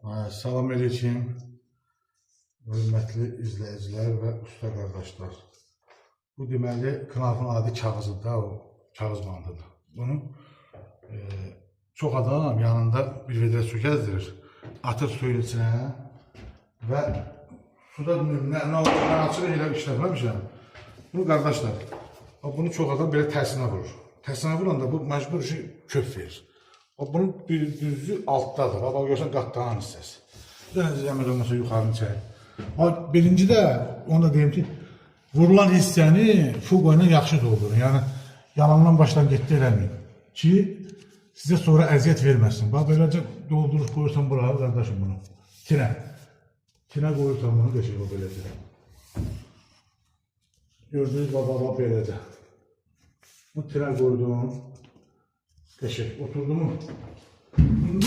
Salam aleyküm, hörmətli izləyicilər və usta qardaşlar. Bu deməli Knafın adi kağızıdır, o kağız bandıdır. Bunu çox adam yanında bir vedrə su gəzdirir, atır suyun içinə və suda nə olacaq, açıq elə işlətməmişəm. Bunu qardaşlar, bunu çox adam belə tərsinə vurur. Tərsinə vuranda bu məcbur köp verir. Bunun bir düzü altdadır. Bax, görsən qatlanan hissəsi. Bir dənə zəmir olmasa yuxarını çəkir. Birinci də, onu da deyim ki, vurulan hissəni fuqa ilə yaxşı doldurun. Yəni, yalandan başdan getdi eləməyin. Ki, sizə sonra əziyyət verməsin. Bax, beləcə doldurur, qoyursan buraları, qardaşım bunu. Tinə. Tinə qoyursan bunu, deşək o beləcə. Gördünüz, bax, beləcə. Bu tinə qoydum. Teşekkür. Oturdu mu? Şimdi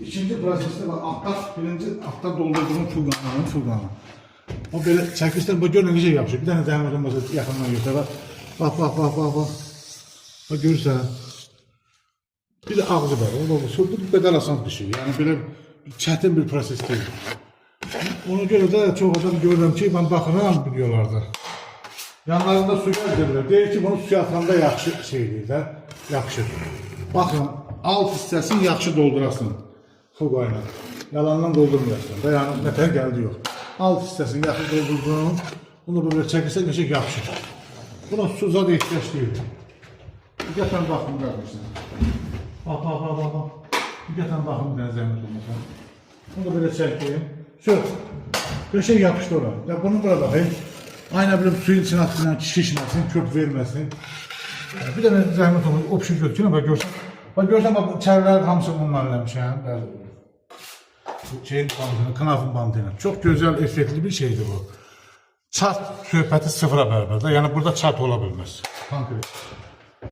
ikinci prosesde bak birinci alttan doldurduğum fuganı. O böyle çəkirsən, bak görün necə yapışır. Bir dənə dəmir olmasa yaxından götür. Bak. Bak görürsən. Bir de ağzı var. Bu kadar asan bir şey. Yani böyle çətin bir proses değil. Ona göre de çok adam görürüm ki, ben baxıram videolarda. Yanlarında su gəzdirirlər. Deyir ki, bunu suya atanda yaxşı şeydir də, yaxşıdır. Baxın, alt hissəsini yaxşı doldurasın fuqa ilə. Yalandan doldurmayasın. Yəni, nətər gəldi yox. Alt hissəsini yaxşı doldurdun, bunu böyle çəkirsən, necək yaxşıdır. Buna su zad ehtiyac deyil. Diqqətən baxın, qardaşlar. Bax. Diqqətən baxın, bir dənə zəhmət olmasın. Bunu da böyle çəkdim. Söz. Bir şey yapışdı oraya. Bunu burada baxayım. Aynen böyle suyun içine attığı şişmesin, köp vermesin. Bir de zahmet olur, o pişir götürün, bak görsen. Bak görsen bak çevreler hamısı bunlar eləmiş yani. Şeyin bandını, Knafın bandını. Çok güzel, effektli bir şeydi bu. Çat söhbəti sıfıra bərabərdir. Yani burada çat ola bilməz. Konkret.